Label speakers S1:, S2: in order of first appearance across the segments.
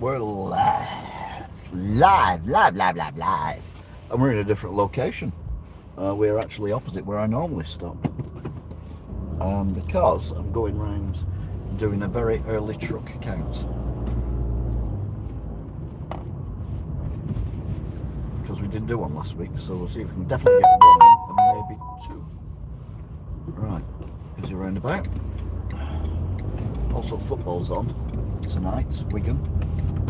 S1: We're live. And we're in a different location. We're actually opposite where I normally stop. Because I'm going round doing a very early truck count. Because we didn't do one last week, so we'll see if we can definitely get one in, and maybe two. Right, busy roundabout. Also football's on tonight, Wigan,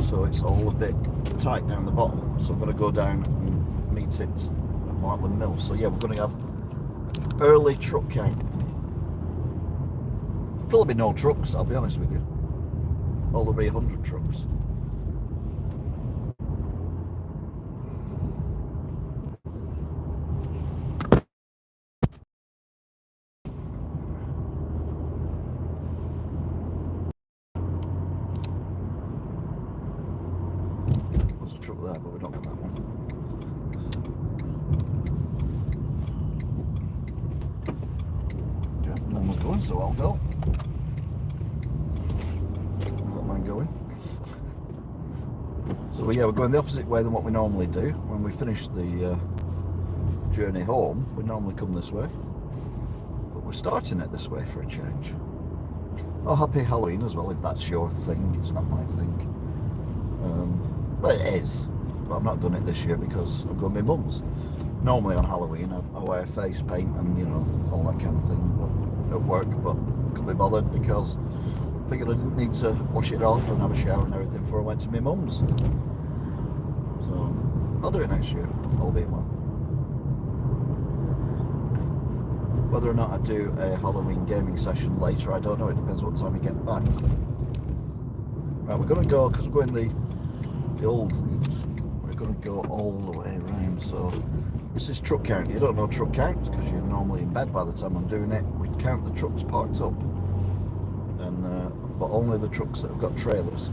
S1: so it's all a bit tight down the bottom, so I'm going to go down and meet it at Martland Mill. So yeah, we're going to have early truck count. There'll be no trucks, I'll be honest with you. There'll be 100 trucks. There's a truck there, but we don't get that one. Yeah, no one's going, so I'll go. I don't mind going. So yeah, we're going the opposite way than what we normally do. When we finish the journey home, we normally come this way. But we're starting it this way for a change. Oh, happy Halloween as well, if that's your thing. It's not my thing. Well, it is, but I've not done it this year because I've got my mum's. Normally on Halloween I wear face paint and, you know, all that kind of thing, but at work, but couldn't be bothered because I figured I didn't need to wash it off and have a shower and everything before I went to my mum's. So I'll do it next year, all being well. Whether or not I do a Halloween gaming session later, I don't know. It depends what time we get back. Right, we're going to go, because we're going the old route, we're going to go all the way around. So this is truck count. You don't know truck counts because you're normally in bed by the time I'm doing it. We count the trucks parked up, and but only the trucks that have got trailers.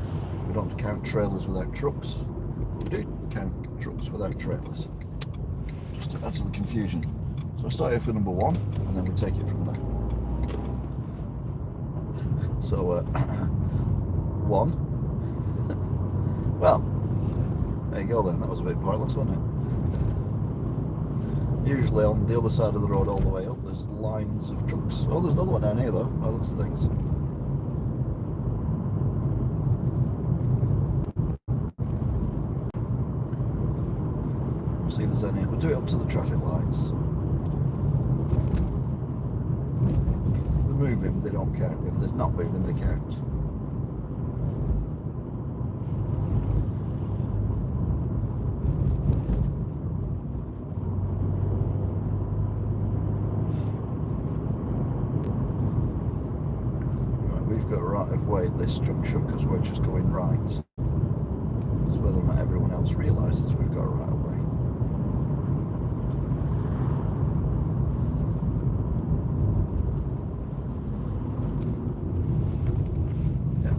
S1: We don't count trailers without trucks. We do count trucks without trailers, just to add to the confusion. So I start off with number 1, and then we take it from there. So 1. Well, there you go then. That was a bit pointless, wasn't it? Usually on the other side of the road all the way up, there's lines of trucks. Oh, there's another one down here though. By the looks of things. We'll see if there's any. We'll do it up to the traffic lights. If they're moving, they don't count. If they're not moving, they count. Got right of way at this junction because we're just going right. It's whether or not everyone else realises we've got a right of way. Yeah.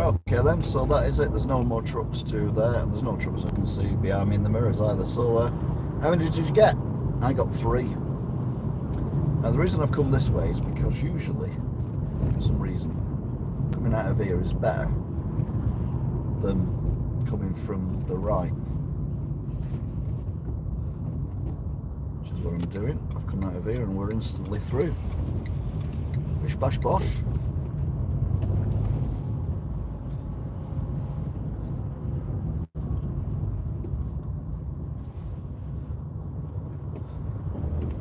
S1: Okay then, so that is it. There's no more trucks to there, and there's no trucks I can see behind me in the mirrors either. So how many did you get? I got 3. Now the reason I've come this way is because usually, for some reason, coming out of here is better than coming from the right, which is what I'm doing. I've come out of here and we're instantly through. Bish bash bosh.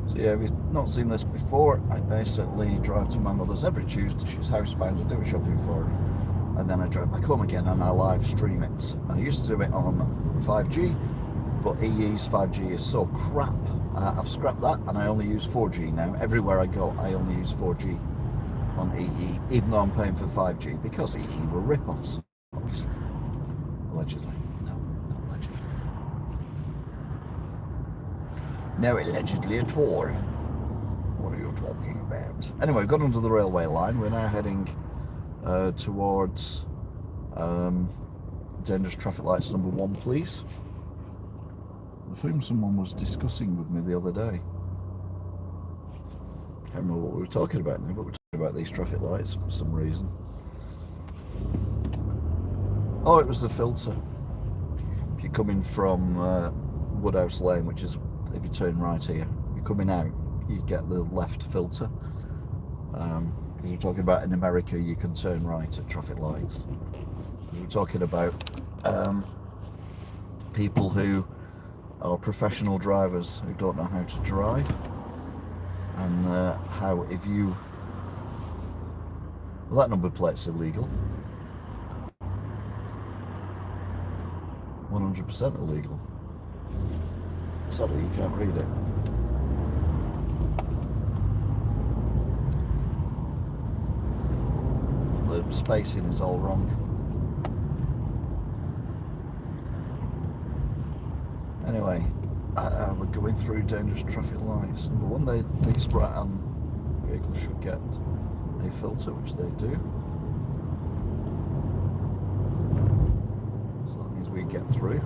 S1: So yeah, if you've not seen this before, I basically drive to my mother's every Tuesday. She's housebound. I do shopping for her, and then I drive back home again and I live stream it. I used to do it on 5G, but EE's 5G is so crap. I've scrapped that and I only use 4G now. Everywhere I go, I only use 4G on EE, even though I'm paying for 5G, because EE were rip-offs, obviously. Allegedly. No, not allegedly. No, allegedly at all. What are you talking about? Anyway, we've got under the railway line. We're now heading towards dangerous traffic lights number 1, please. The film someone was discussing with me the other day. Can't remember what we were talking about now, but we're talking about these traffic lights for some reason. Oh, it was the filter. If you're coming from Woodhouse Lane, which is, if you turn right here, you're coming out, you get the left filter. Because we're talking about in America, you can turn right at traffic lights. We're talking about people who are professional drivers who don't know how to drive, and how if you, well, that number plate's illegal, 100% illegal. Sadly, you can't read it. The spacing is all wrong. Anyway, we're going through dangerous traffic lights. Number 1, these right-hand vehicles should get a filter, which they do. So that means we get through.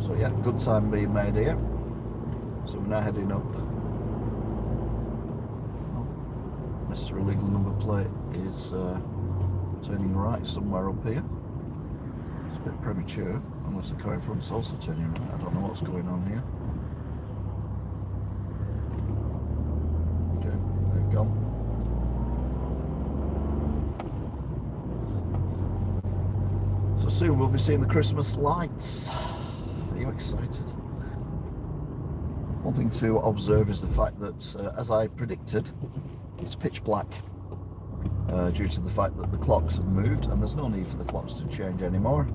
S1: So yeah, good time being made here. So we're now heading up. Oh, Mr. Illegal number plate is turning right somewhere up here. It's a bit premature, unless the car in front's also turning right. I don't know what's going on here. Okay, they've gone. So soon we'll be seeing the Christmas lights. Are you excited? One thing to observe is the fact that, as I predicted, it's pitch black. Due to the fact that the clocks have moved, and there's no need for the clocks to change anymore.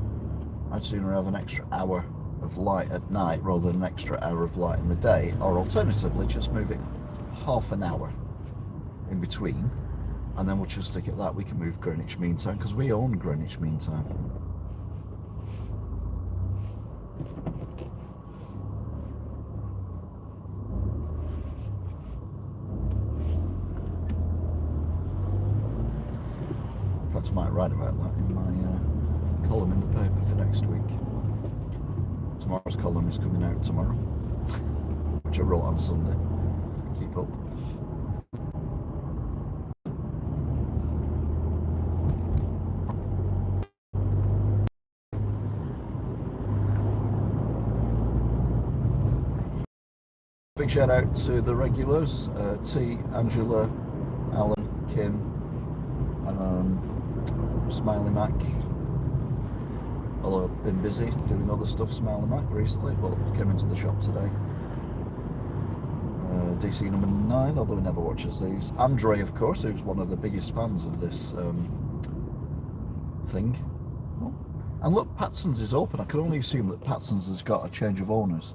S1: I'd sooner have an extra hour of light at night rather than an extra hour of light in the day, or alternatively just move it half an hour in between, and then we'll just stick at that. We can move Greenwich Mean Time because we own Greenwich Mean Time. I might write about that in my column in the paper for next week. Tomorrow's column is coming out tomorrow, which I wrote on Sunday. Keep up. Big shout out to the regulars, T, Angela, Alan, Kim, Smiley Mac. Although I've been busy doing other stuff, Smiley Mac, recently, but came into the shop today. DC number 9, although he never watches these. Andre, of course, who's one of the biggest fans of this thing. Oh. And look, Patson's is open. I can only assume that Patson's has got a change of owners,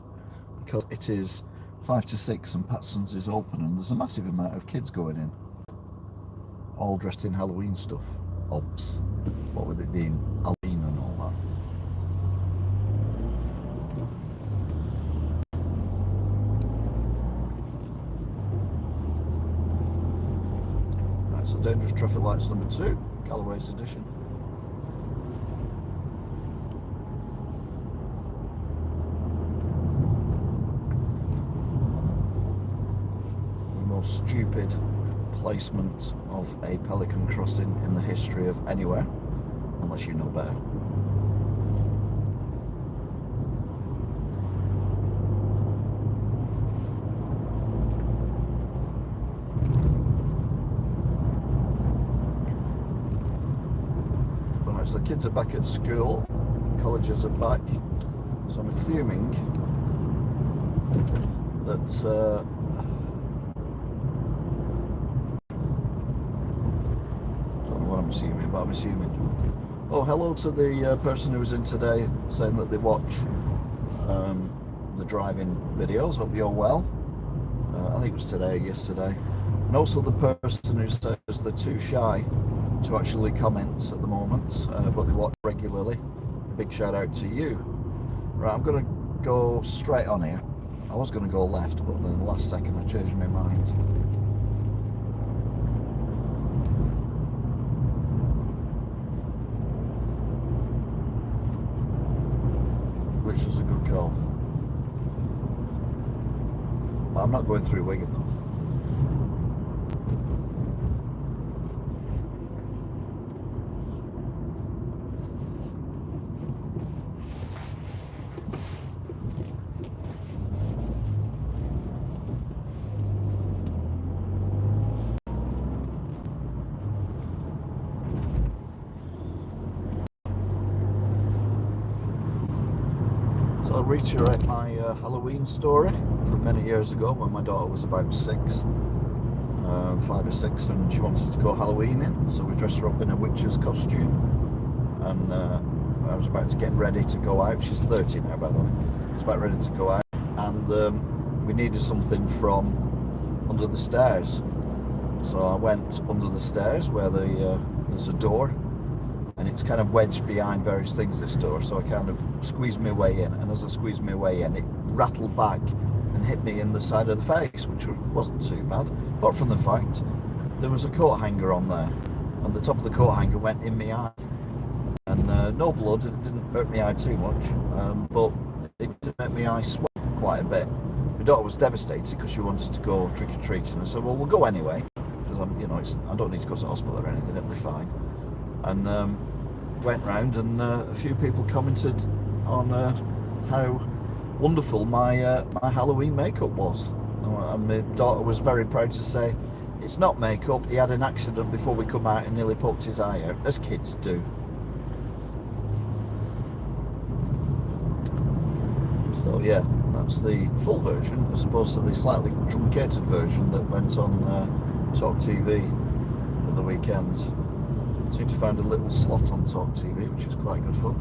S1: because it is 5 to 6 and Patson's is open, and there's a massive amount of kids going in, all dressed in Halloween stuff. Obs. What with it being Halloween and all that. Right, so dangerous traffic lights number 2, Galloway's edition. The most stupid placement of a pelican crossing in the history of anywhere, unless you know better. Right, so the kids are back at school, colleges are back, so I'm assuming that but I'm assuming. Oh, hello to the person who was in today saying that they watch the driving videos. Hope you're well. I think it was today or yesterday. And also the person who says they're too shy to actually comment at the moment, but they watch regularly. A big shout out to you. Right, I'm going to go straight on here. I was going to go left, but then the last second I changed my mind. which was a good call. But I'm not going through Wigan. So I'll reiterate my Halloween story from many years ago when my daughter was about 5 or 6, and she wanted to go Halloweening, so we dressed her up in a witch's costume, and I was about to get ready to go out. She's 30 now, by the way. I was about ready to go out, and we needed something from under the stairs, so I went under the stairs where there's a door, and it's kind of wedged behind various things, this door, so I kind of squeezed my way in, and as I squeezed my way in, it rattled back and hit me in the side of the face, which wasn't too bad, apart from the fact there was a coat hanger on there, and the top of the coat hanger went in my eye, and no blood, it didn't hurt my eye too much, but it did make my eye sweat quite a bit. My daughter was devastated because she wanted to go trick-or-treating. I said, well, we'll go anyway, because I don't need to go to hospital or anything, it'll be fine. And went round, and a few people commented on how wonderful my Halloween makeup was. And my daughter was very proud to say, it's not makeup, he had an accident before we come out and nearly poked his eye out, as kids do. So yeah, that's the full version as opposed to the slightly truncated version that went on Talk TV at the weekend. Seem to find a little slot on Talk TV, which is quite good fun.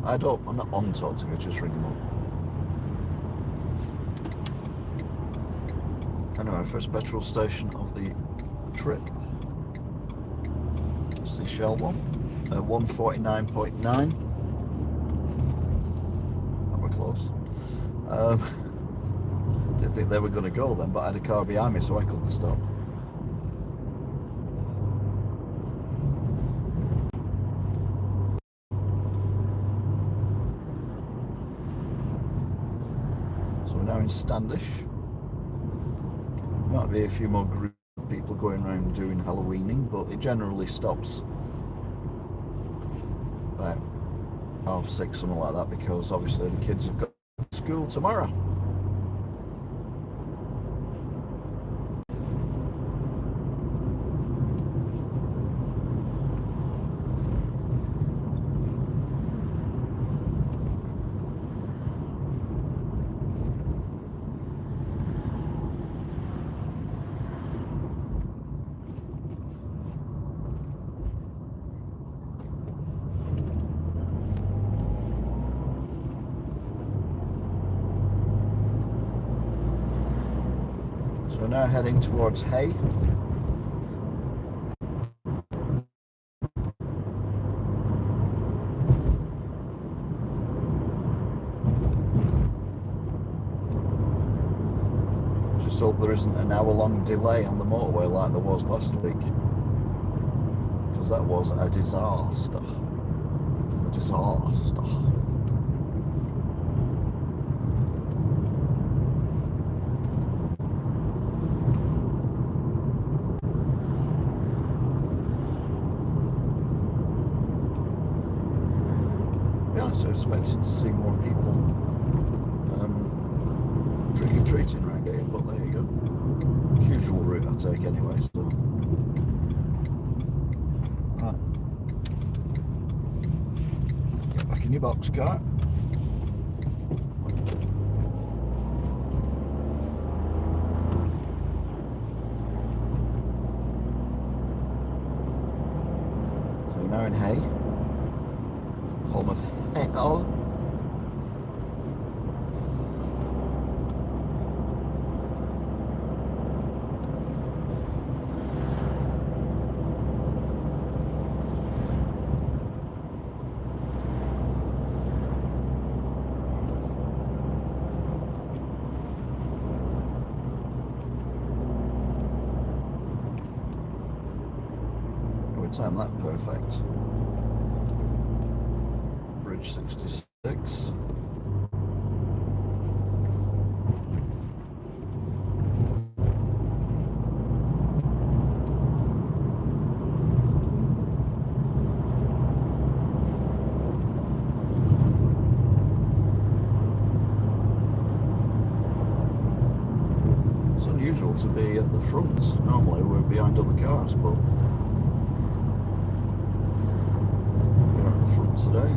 S1: I'm not on Talk TV, just ring them up. Anyway, first petrol station of the trip. It's the Shell one, 149.9. That were close. Didn't think they were going to go then, but I had a car behind me, so I couldn't stop. So we're now in Standish. Might be a few more group of people going around doing Halloweening, but it generally stops about 6:30, something like that, because obviously the kids have got school tomorrow. So we're now heading towards Hay. Just hope there isn't an hour-long delay on the motorway like there was last week, because that was a disaster. A disaster. I was expecting to see more people trick-or-treating around here, but there you go. It's the usual route I take anyway, so. Right. Get back in your box car. So we're now in Hay, home of hell. we timed that perfect. Bridge 66. Unusual to be at the front. Normally we're behind other cars, but we're at the front today.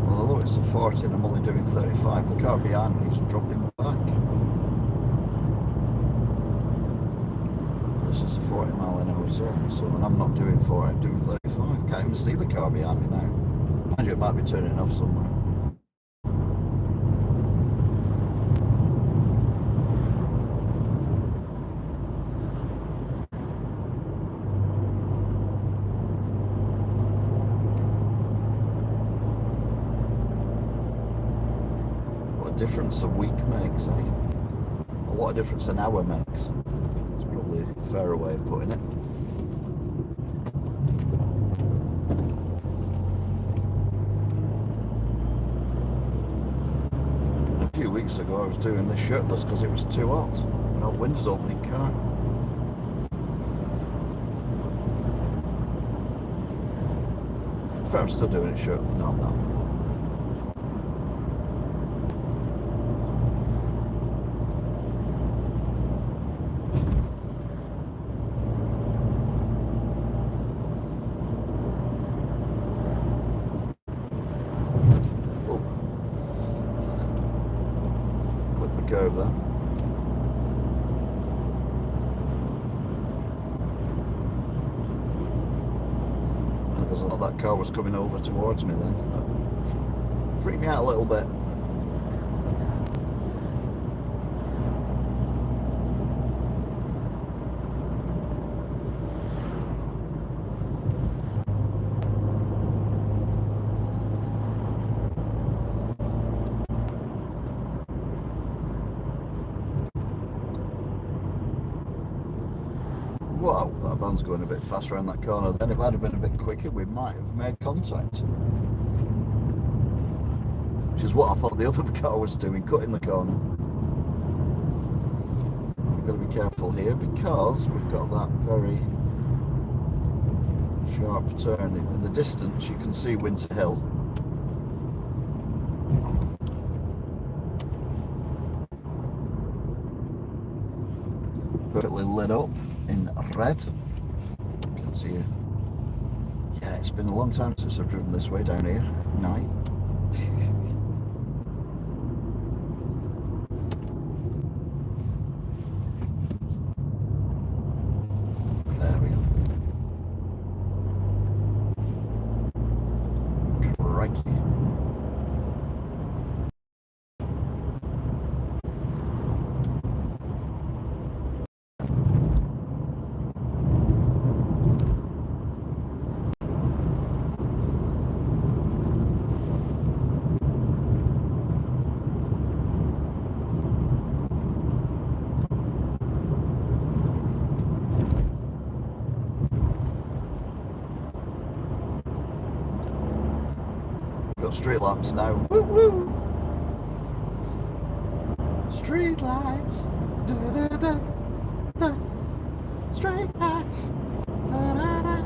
S1: Well, although it's a 40 and I'm only doing 35, the car behind me is dropping back. This is a 40 mph zone, so and I'm not doing 40, I'm doing 35. Can't even see the car behind me now. Mind you, it might be turning off somewhere. Difference a week makes, eh? Or what a difference an hour makes. It's probably a fairer way of putting it. A few weeks ago I was doing this shirtless because it was too hot. No windows opening car. Fair, I'm still doing it shirtless. No, I'm not. Curb there. Because I thought that car was coming over towards me then. That freaked me out a little bit. Whoa, that van's going a bit fast around that corner. Then if I'd have been a bit quicker, we might have made contact. Which is what I thought the other car was doing, cutting the corner. We've got to be careful here because we've got that very sharp turn. In the distance you can see Winter Hill. Perfectly lit up in red. You can see it. Yeah, it's been a long time since I've driven this way down here at night. There we go. Crikey. Street lamps now. Woo woo! Street lights. Da, da, da, da. Street lights. Da, da, da,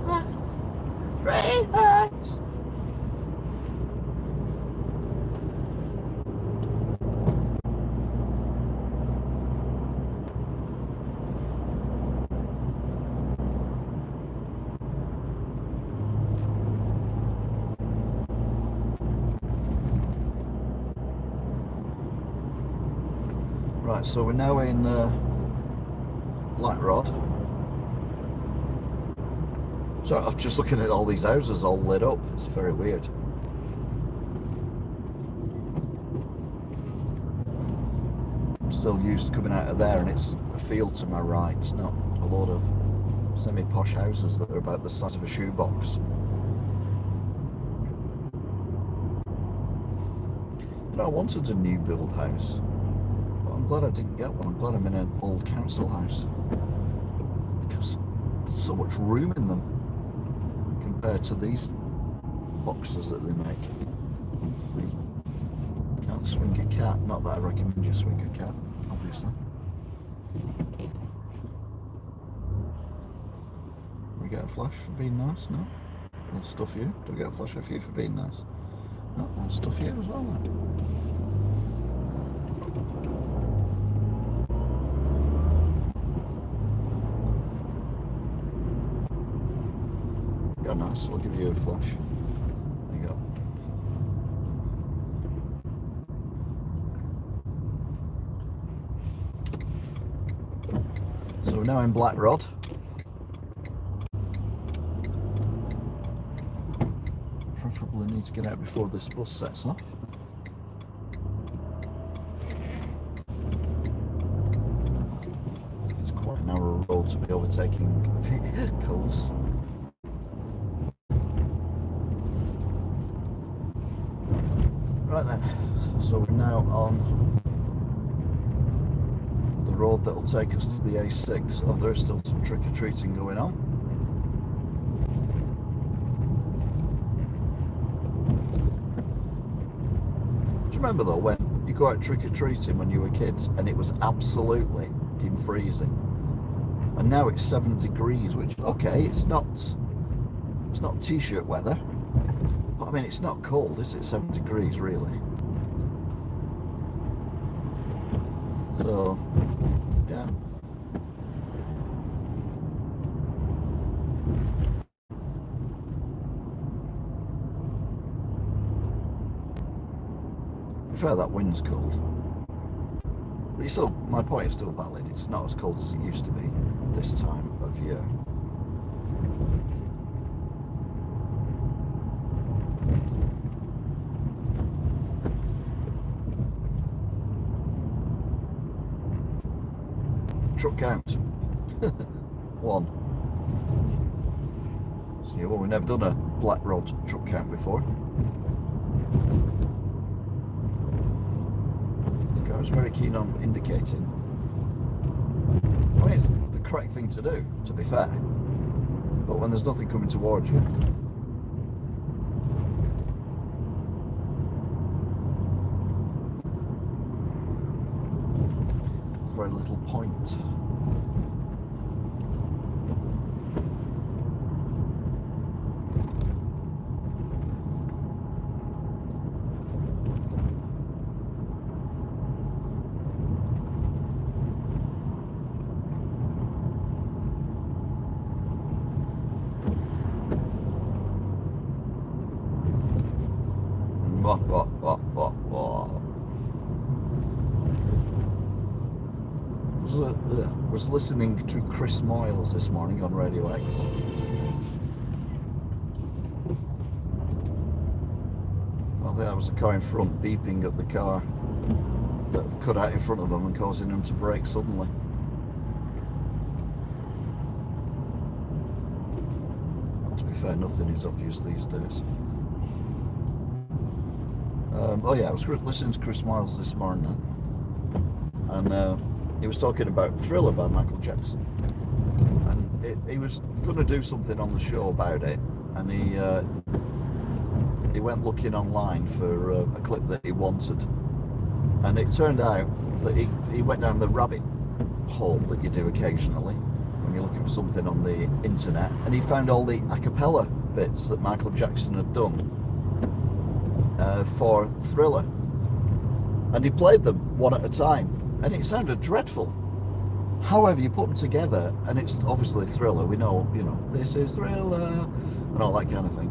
S1: da. Street lights. Right, so we're now in Light Rod. So I'm just looking at all these houses all lit up. It's very weird. I'm still used to coming out of there and it's a field to my right, not a load of semi-posh houses that are about the size of a shoebox. You know, I wanted a new build house. I'm glad I didn't get one. I'm glad I'm in an old council house because so much room in them compared to these boxes that they make. You can't swing a cat. Not that I recommend you swing a cat, obviously. We get a flash for being nice? No? We'll stuff you. Do we get a flash off you for being nice? No, we'll stuff you as well then. You're nice, we'll give you a flash. There you go. So we're now in Black Rod. Preferably need to get out before this bus sets off. It's quite a narrow road to be overtaking vehicles. Right then, so we're now on the road that will take us to the A6. Oh, there's still some trick-or-treating going on. Do you remember though when you go out trick-or-treating when you were kids and it was absolutely freezing? And now it's 7 degrees, which, okay, it's not t-shirt weather. I mean, it's not cold, is it? 7 degrees, really. So, yeah. To be fair, that wind's cold. But still, my point is still valid. It's not as cold as it used to be this time of year. Truck count. 1. So well, we've never done a Black Rod truck count before. This guy was very keen on indicating. I mean, it's the correct thing to do, to be fair. But when there's nothing coming towards you, there's very little point. Was listening to Chris Moyles this morning on Radio X. I think that was the car in front beeping at the car that cut out in front of them and causing them to brake suddenly. To be fair, nothing is obvious these days. Oh yeah, I was listening to Chris Moyles this morning, and he was talking about Thriller by Michael Jackson, and he was going to do something on the show about it, and he went looking online for a clip that he wanted, and it turned out that he went down the rabbit hole that you do occasionally when you're looking for something on the internet, and he found all the a cappella bits that Michael Jackson had done for Thriller, and he played them one at a time. And it sounded dreadful. However, you put them together, and it's obviously Thriller. We know, you know, this is Thriller, and all that kind of thing.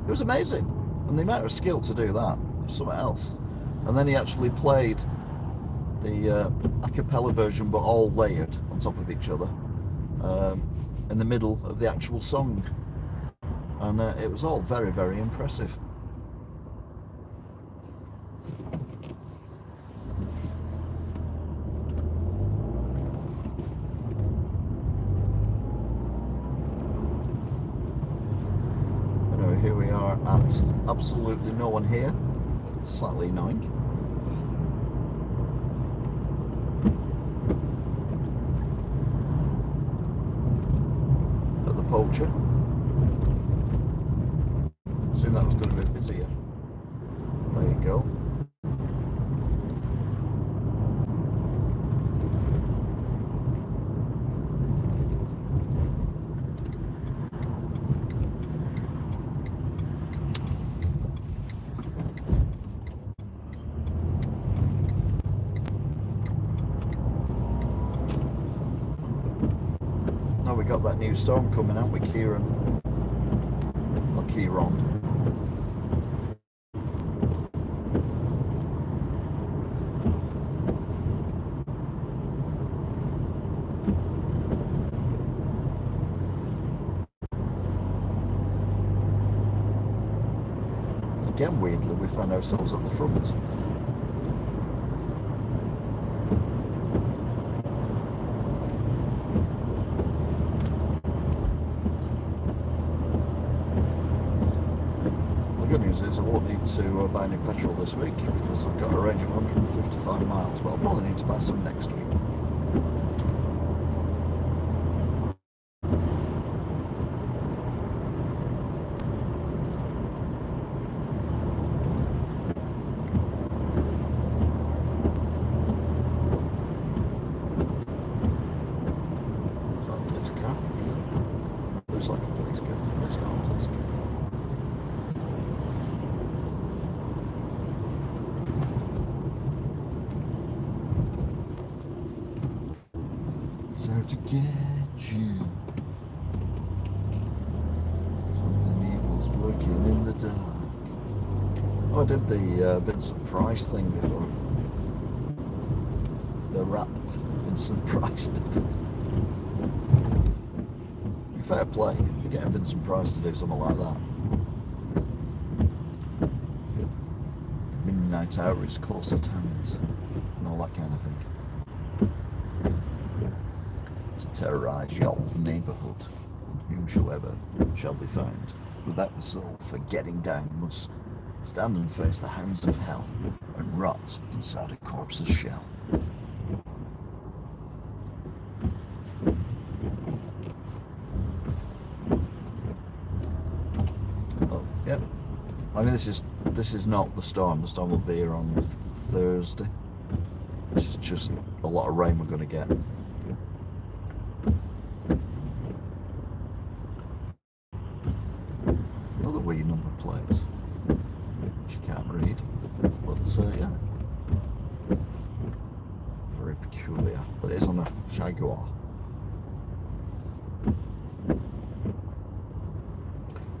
S1: It was amazing, and the amount of skill to do that was something else. And then he actually played the a cappella version, but all layered on top of each other, in the middle of the actual song, and it was all very, very impressive. Here we are at absolutely no one here, slightly annoying. poacher. Assume that was going to be busier. There you go. Now we got that new storm coming out with Kieran, or Kieron. Again, weirdly, we find ourselves at the front. The good news is I won't need to buy any petrol this week because I've got a range of 155 miles, but I'll probably need to buy some next week. Out to get you. Something evil's lurking in the dark. Oh, I did the Vincent Price thing before. The rap Vincent Price did. Fair play, getting Vincent Price to do something like that. The midnight hour is close at hand, and all that kind of thing. Terrorise your neighbourhood, and whomsoever shall be found without the soul for getting down must stand and face the hounds of hell and rot inside a corpse's shell. Oh, yep. I mean, this is not the storm. The storm will be here on Thursday. This is just a lot of rain we're going to get. Wee number plates, which you can't read, but yeah, very peculiar, but it is on a Jaguar.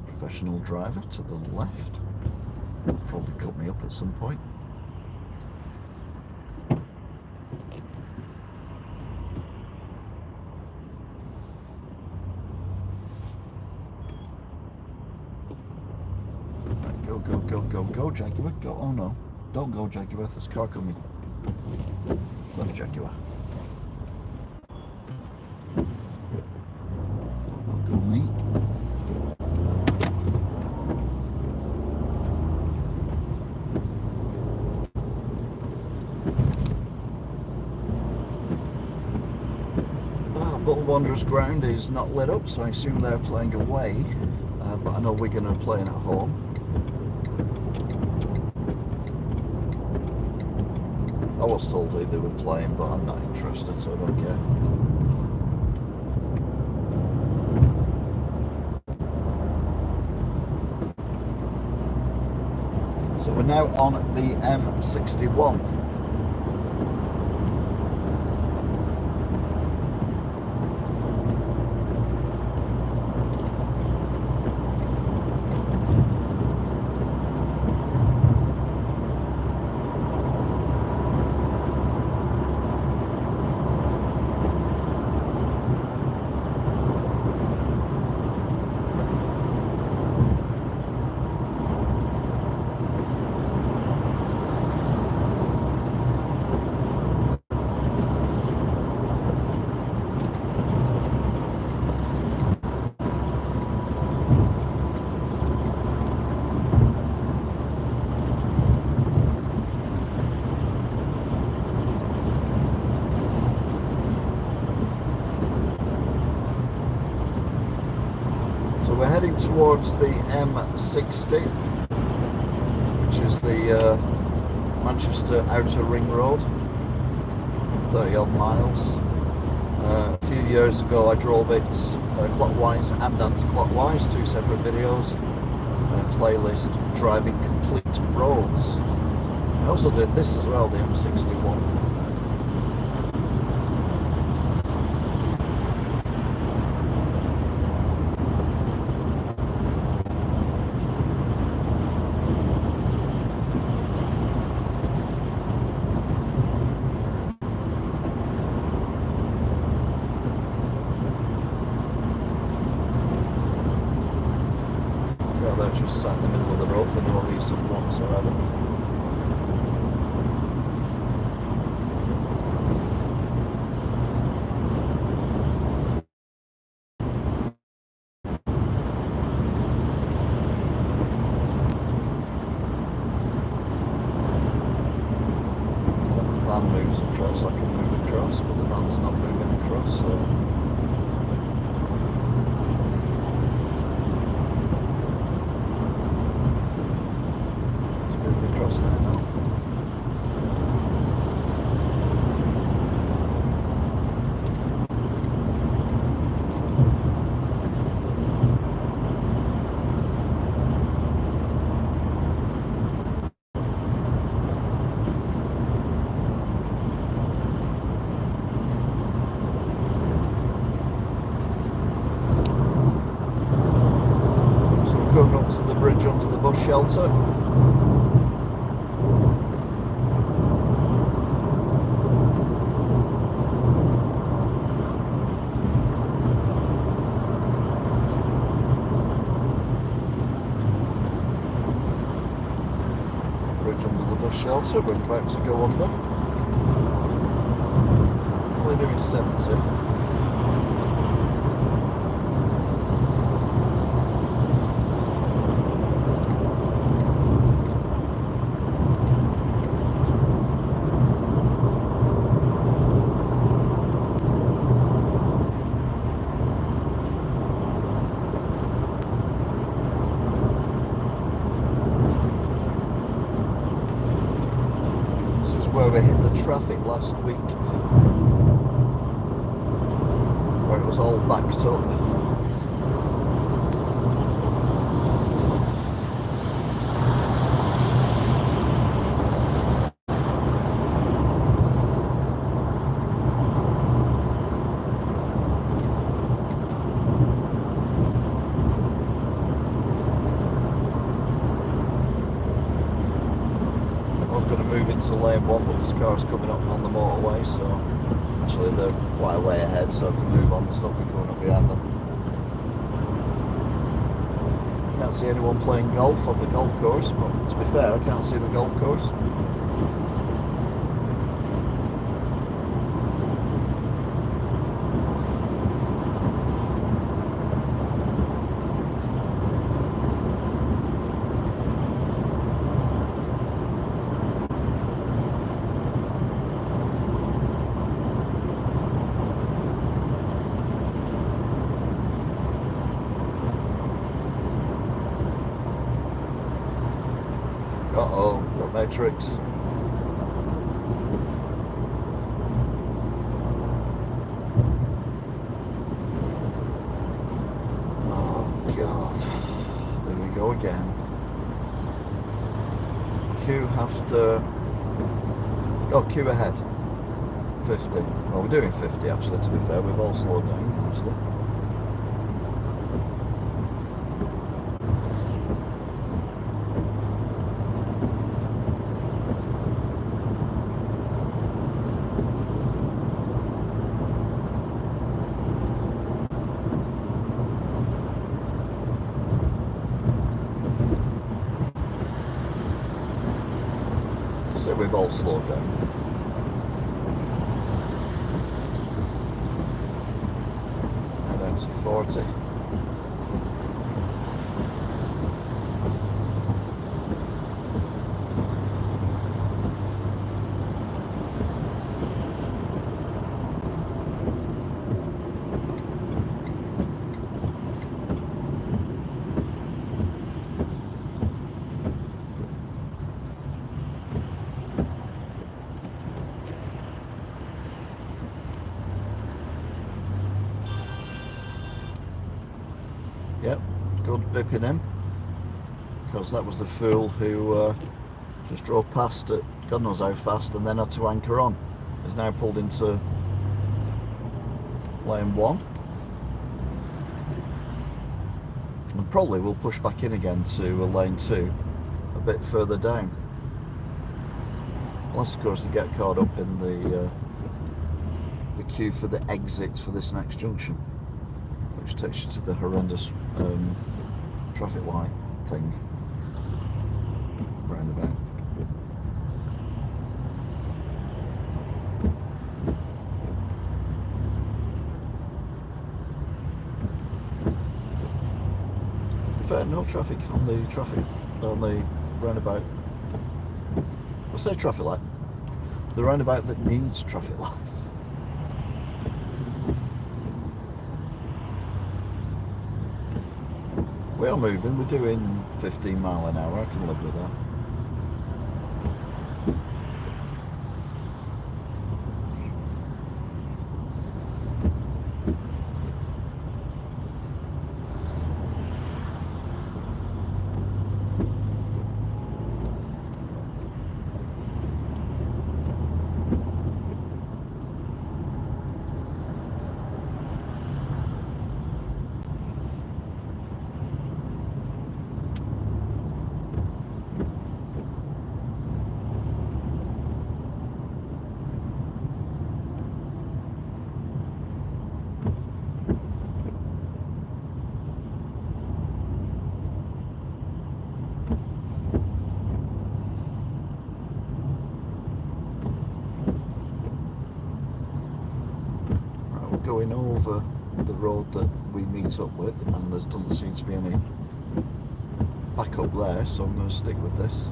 S1: Professional driver to the left, probably cut me up at some point. Go, Jaguar, go. Oh no, don't go, Jaguar, there's a car coming. Left Jaguar. Go, me. Bottle Wanderers ground is not lit up, so I assume they're playing away, but I know Wigan are playing at home. I was told who they were playing, but I'm not interested, so I don't care. So we're now on the M61. we're heading towards the M60, which is the Manchester Outer Ring Road, 30 odd miles. A few years ago I drove it clockwise and anti-clockwise, 2 separate videos. Playlist Driving Complete Roads. I also did this as well, the M61. They're just sat in the middle of the road for no reason whatsoever. The van moves across, I can move across, but the van's not moving across, so... Going up to the bridge onto the bus shelter. Bridge onto the bus shelter, we're about to go under. Only doing 70. Where we hit the traffic last week, where it was all backed up. Going to move into lane 1, but this car's coming up on the motorway, so actually they're quite a way ahead, so I can move on. There's nothing coming up behind them. Can't see anyone playing golf on the golf course, but to be fair, I can't see the golf course. Uh-oh, got Matrix. Oh God, here we go again. Q after, oh, Q ahead, 50. Well, we're doing 50 actually, to be fair, we've all slowed down actually. So we've all slowed down. And down to 40. Yep, good bipping him, because that was the fool who just drove past at God knows how fast and then had to anchor on. He's now pulled into lane 1 and probably will push back in again to lane 2 a bit further down, unless of course they get caught up in the queue for the exit for this next junction, which takes you to the horrendous traffic light thing roundabout. In fact, no traffic on the roundabout. I say traffic light. The roundabout that needs traffic lights. We are moving, we're doing 15 mile an hour, I can live with that. Going over the road that we meet up with, and there doesn't seem to be any backup there, so I'm going to stick with this.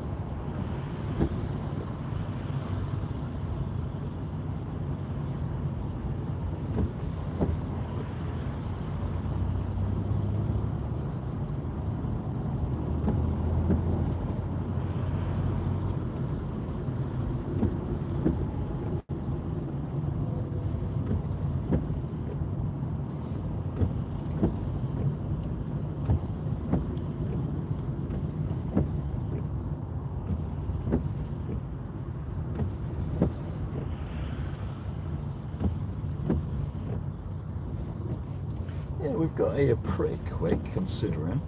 S1: Yeah, we've got here pretty quick considering.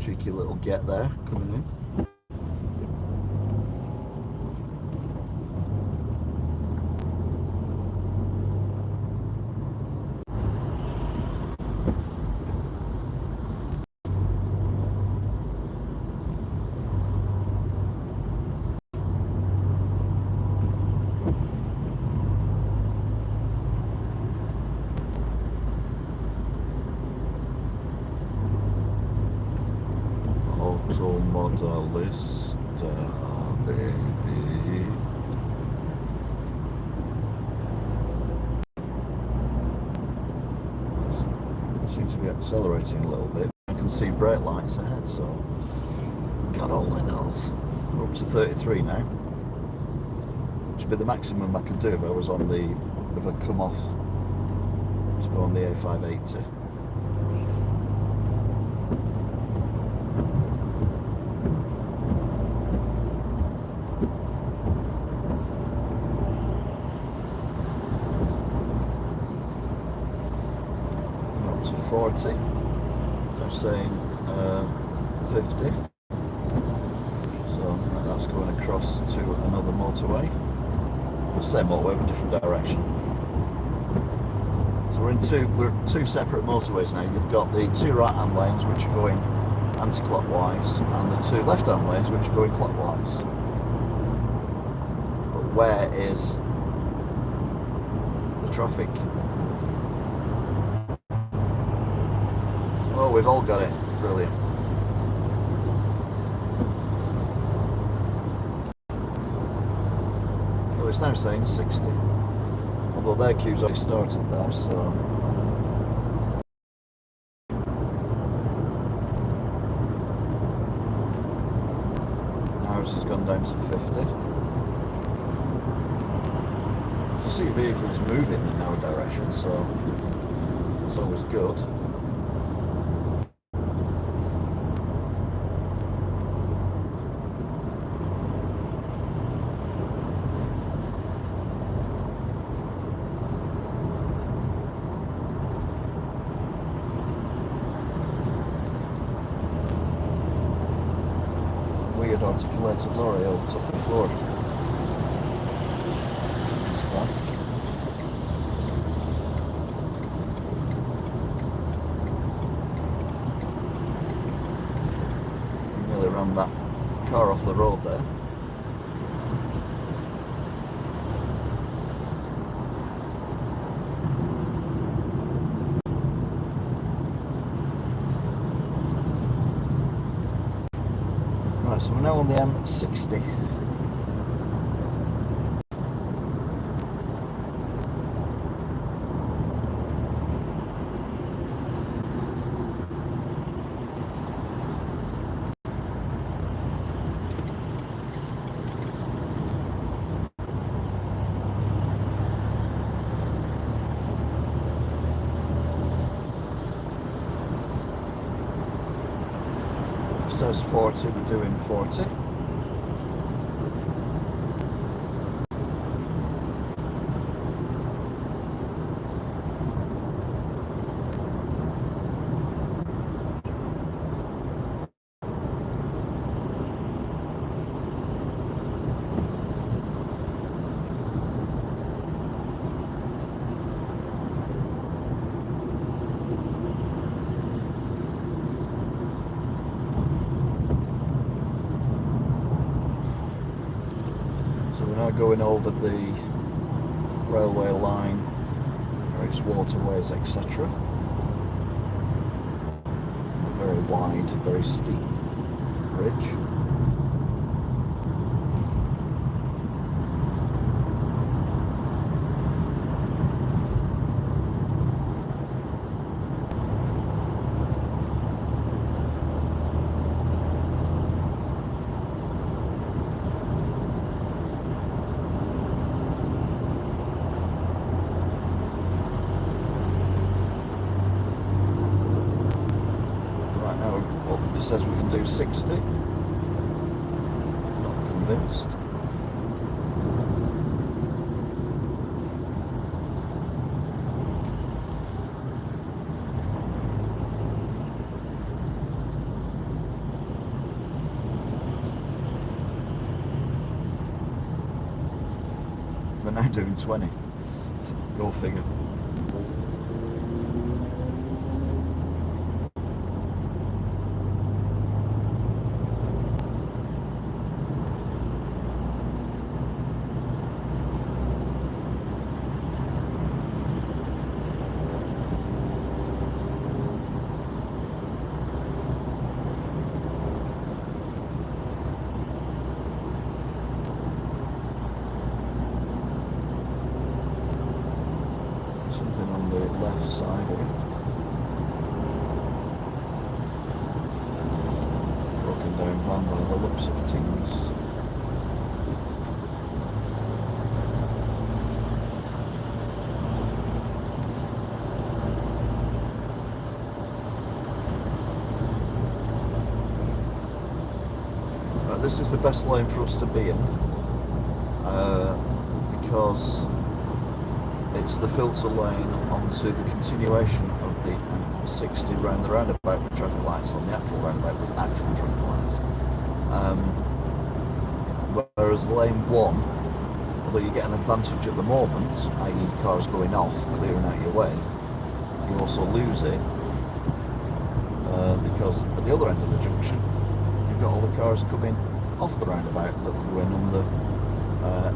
S1: Cheeky little get there coming in. Motorlista, baby. Seems to be accelerating a little bit. I can see brake lights ahead, so God only knows. We're up to 33 now, which would be the maximum I could do if I was on if I'd come off to go on the A580. To 40, so I'm saying 50, so that's going across to another motorway, same motorway but different direction. So we're two separate motorways now. You've got the two right hand lanes which are going anti-clockwise and the two left hand lanes which are going clockwise. But where is the traffic? Oh, we've all got it. Brilliant. Oh, it's now saying 60. Although their queue's already started there, so... coronavirus has gone down to 50. You can see vehicles moving in our direction, so it's always good. Weird articulated lorry over top before. It's back. Nearly ran that car off the road there. Right, so we're now on the M60. Says 40, we're doing 40. Going over the railway line, various waterways, etc. A very wide, very steep bridge. It says we can do 60. Not convinced. We're now doing 20. Go figure. Something on the left side here. Broken down van by the looks of things. Right, this is the best lane for us to be in because it's the filter lane onto the continuation of the M60 round the roundabout with traffic lights on the actual roundabout with actual traffic lights. Whereas lane 1, although you get an advantage at the moment, i.e. cars going off, clearing out your way, you also lose it because at the other end of the junction you've got all the cars coming off the roundabout that were going under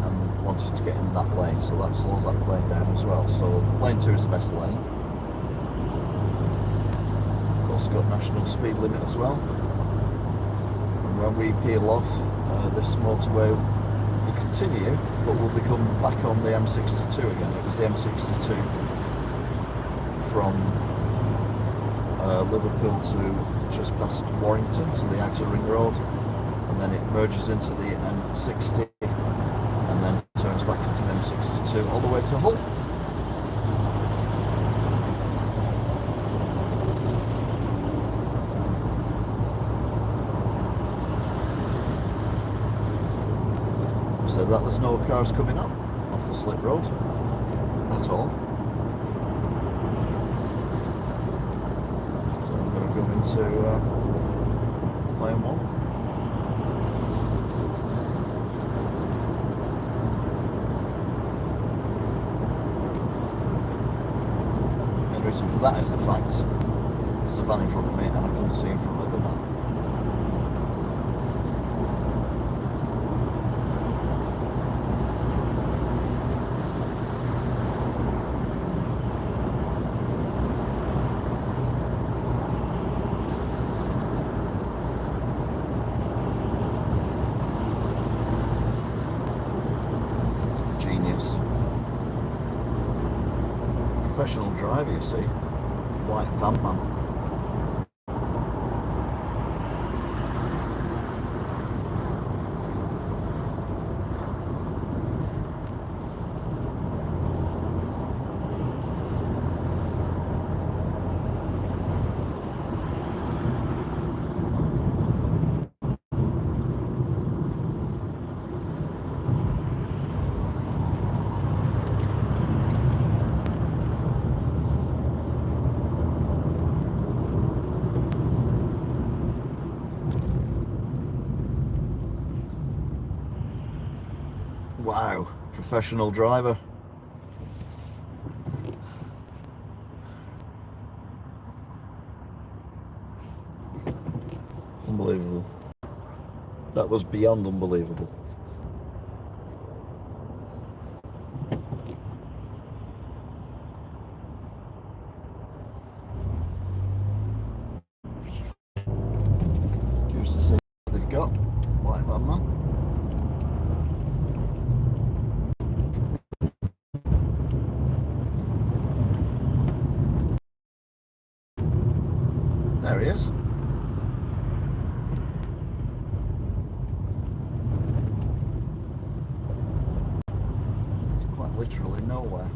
S1: and wanted to get in that lane, so that slows that lane down as well. So lane 2 is the best lane. Of course, got national speed limit as well. And when we peel off, this motorway will continue, but we'll become back on the M62 again. It was the M62 from Liverpool to just past Warrington, to the outer ring road, and then it merges into the M60 and then turns back into the M62 all the way to Hull. So that there's no cars coming up off the slip road at all. So I'm going to go into lane 1. And the reason for that is the fact there's a van in front of me and I couldn't see in front of the van. Genius. Professional driver, you see. White van man. Wow, professional driver. Unbelievable. That was beyond unbelievable. Curious to see what they've got. White van man. There he is. It's quite literally nowhere.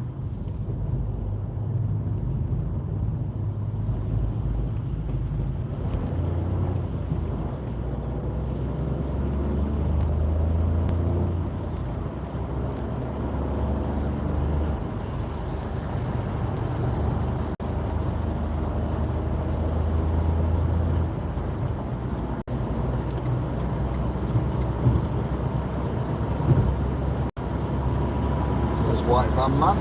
S1: White van man.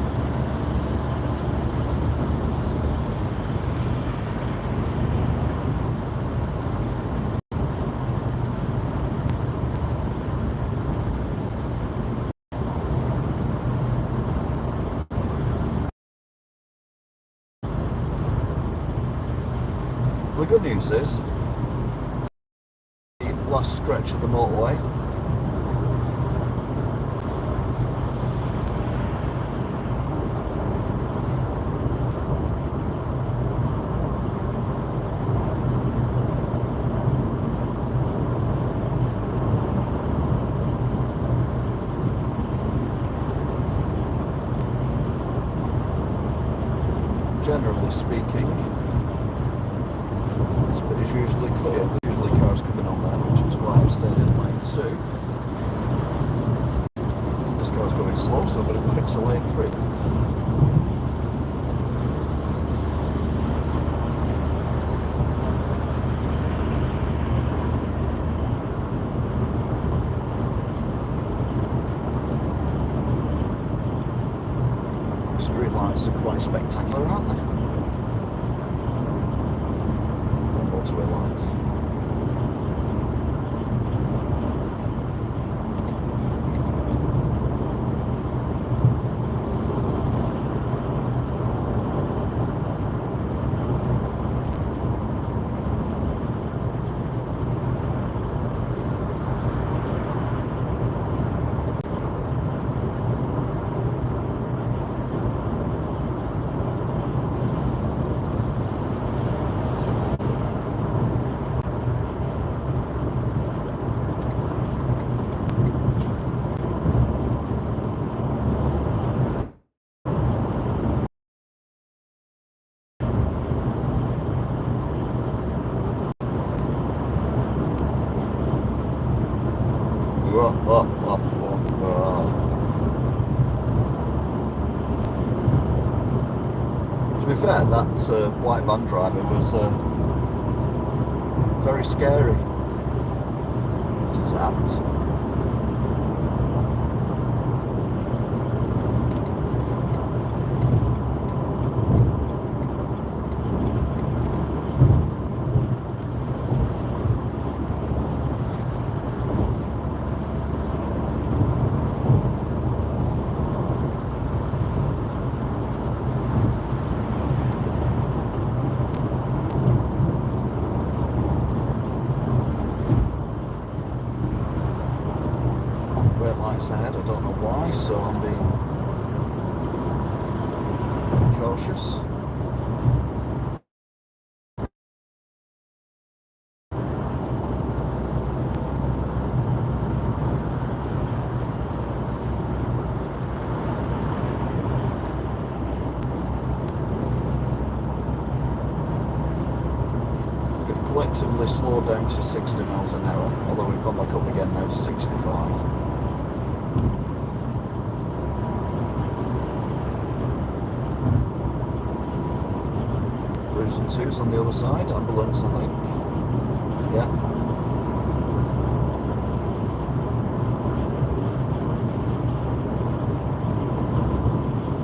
S1: The good news is the last stretch of the motorway generally speaking, this bit is usually clear. There's usually cars coming on there, which is why I've stayed in lane 2. This car's going slow, so I'm going to go into lane 3. Street lights are quite spectacular, aren't they? On motorway lights. To be fair, that white van driver was very scary. Just apt. Ahead, I don't know why, so I'm being cautious. We've collectively slowed down to 60 miles an hour, although we've gone back up again now to 65. And twos on the other side, ambulance I think. Yeah.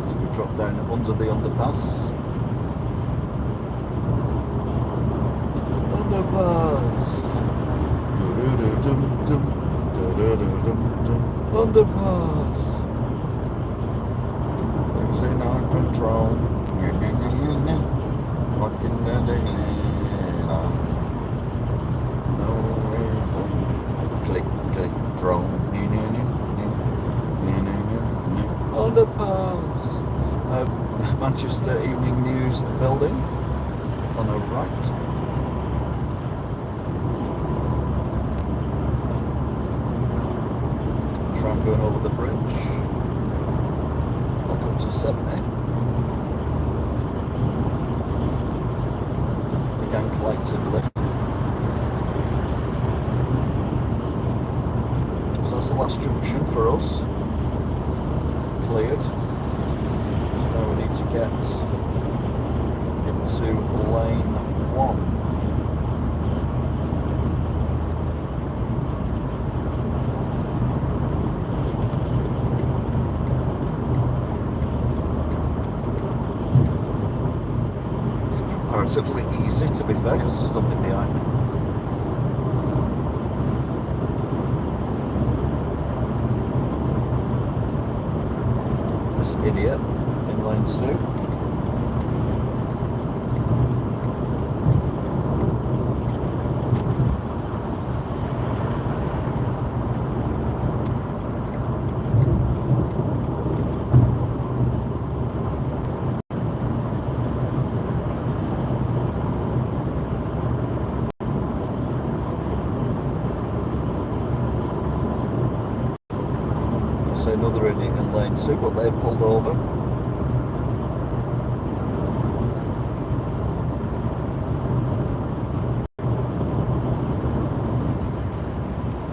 S1: So we drop down under the underpass. Underpass. Underpass. Things in our control. Walking down the lane, no way home. Click, click, drone. Underpass. Manchester Evening News building on the right. Tram going over the bridge. Back up to 70. Again collectively. So that's the last junction for us. Cleared. So now we need to get into lane 1. Relatively easy, to be fair, because there's nothing behind me. This idiot in lane 2. Another idiot in lane 2, but they've pulled over.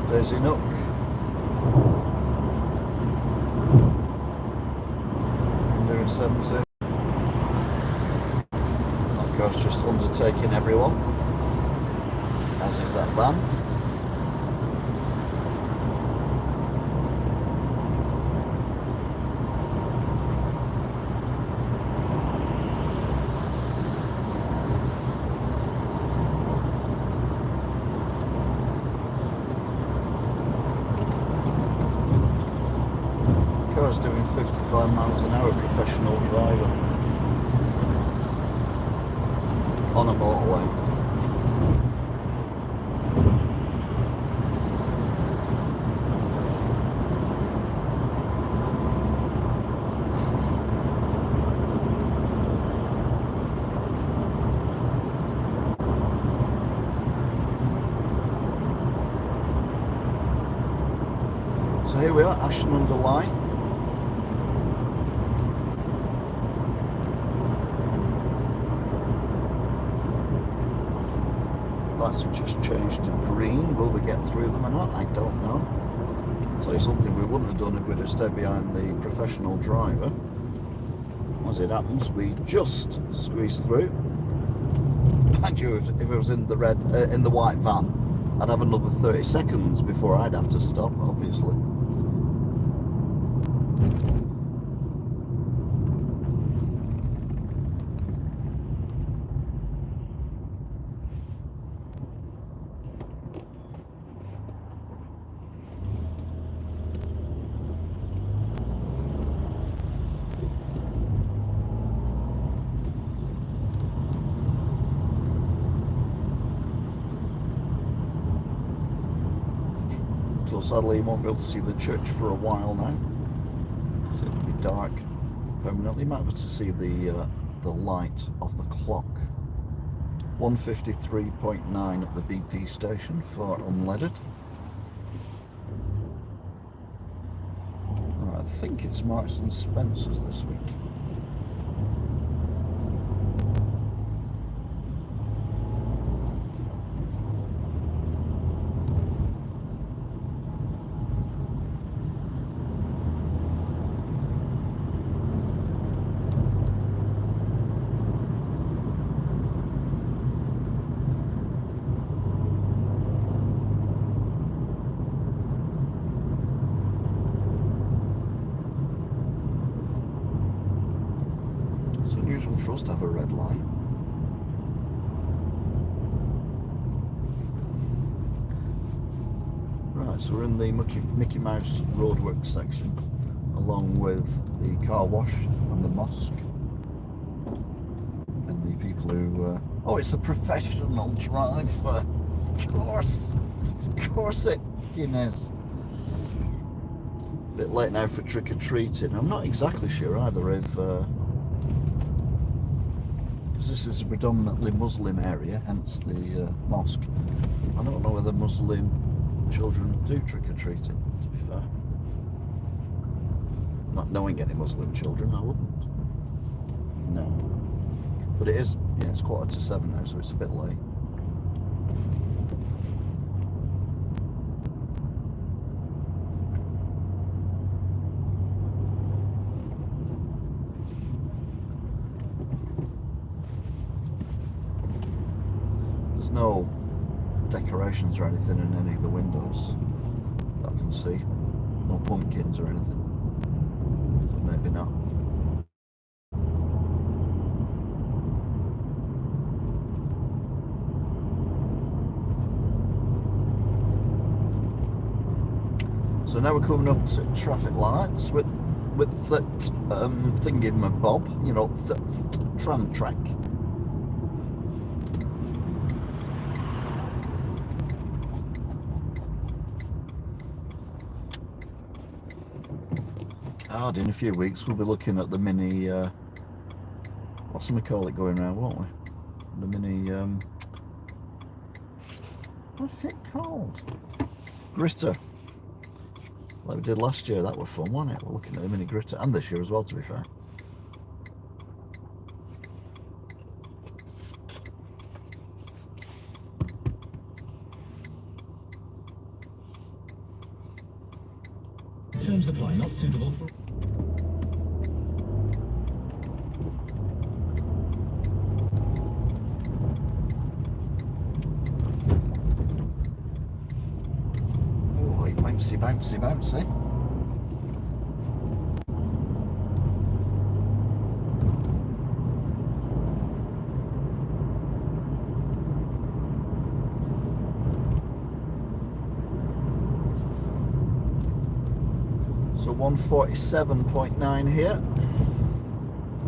S1: Daisy Nook. I'm doing 70. Of course, just undertaking everyone, as is that van. Car's doing 55 miles an hour, professional driver on a motorway. So here we are, Ashton-under-Lyne. Lights have just changed to green. Will we get through them or not? I don't know. tell you something we wouldn't have done if we'd have stayed behind the professional driver. As it happens, we just squeezed through. Mind you, if it was in the in the white van, I'd have another 30 seconds before I'd have to stop, obviously. So sadly you won't be able to see the church for a while now. So it'll be dark permanently. You might be able to see the light of the clock. 153.9 at the BP station for unleaded. I think it's Marks and Spencer's this week. It's unusual for us to have a red light. Right, so we're in the Mickey Mouse roadworks section, along with the car wash and the mosque. And the people who... oh, it's a professional driver! Of course it is. A bit late now for trick-or-treating. I'm not exactly sure either if... this is a predominantly Muslim area, hence the mosque. I don't know whether Muslim children do trick-or-treating, to be fair. Not knowing any Muslim children, I wouldn't. No. But it is, yeah, it's 7:15 now, so it's a bit late. There's no decorations or anything in any of the windows that I can see. No pumpkins or anything. So maybe not. So now we're coming up to traffic lights with that thingamabob, you know, tram track. God, in a few weeks we'll be looking at the mini, what's we call it going around, won't we? The mini, what's it called? Gritter. Like we did last year, that was fun, wasn't it? We're looking at the mini gritter, and this year as well, to be fair.
S2: Terms apply, not suitable for...
S1: Oh, bouncy, bouncy, bouncy. So 147.9 here.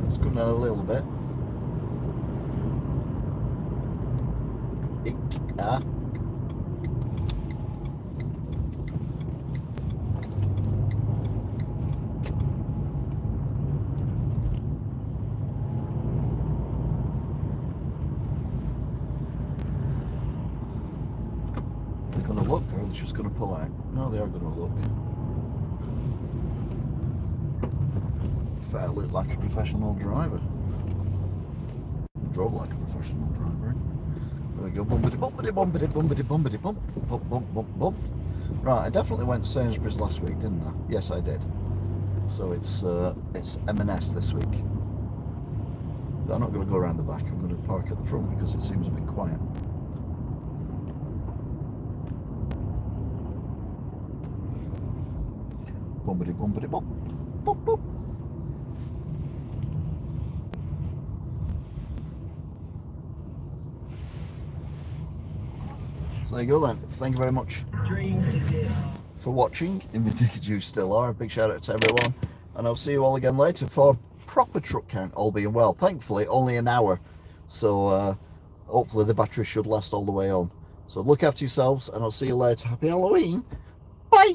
S1: It's coming down a little bit. They're going to look, or they're just going to pull out? No, they are going to look. I look like a professional driver. Drove like a professional driver. There we go. Bumpity bumpity bumpity bumpity bumpity bump bump bump bump. Right, I definitely went to Sainsbury's last week, didn't I? Yes, I did. So it's M&S this week. But I'm not going to go around the back. I'm going to park at the front because it seems a bit quiet. Bumpity bumpity bump. Bump bump. So there you go then. Thank you very much for watching. Indeed you still are. A big shout out to everyone. And I'll see you all again later for proper truck count, all being well. Thankfully, only an hour. So hopefully the battery should last all the way home. So look after yourselves and I'll see you later. Happy Halloween. Bye.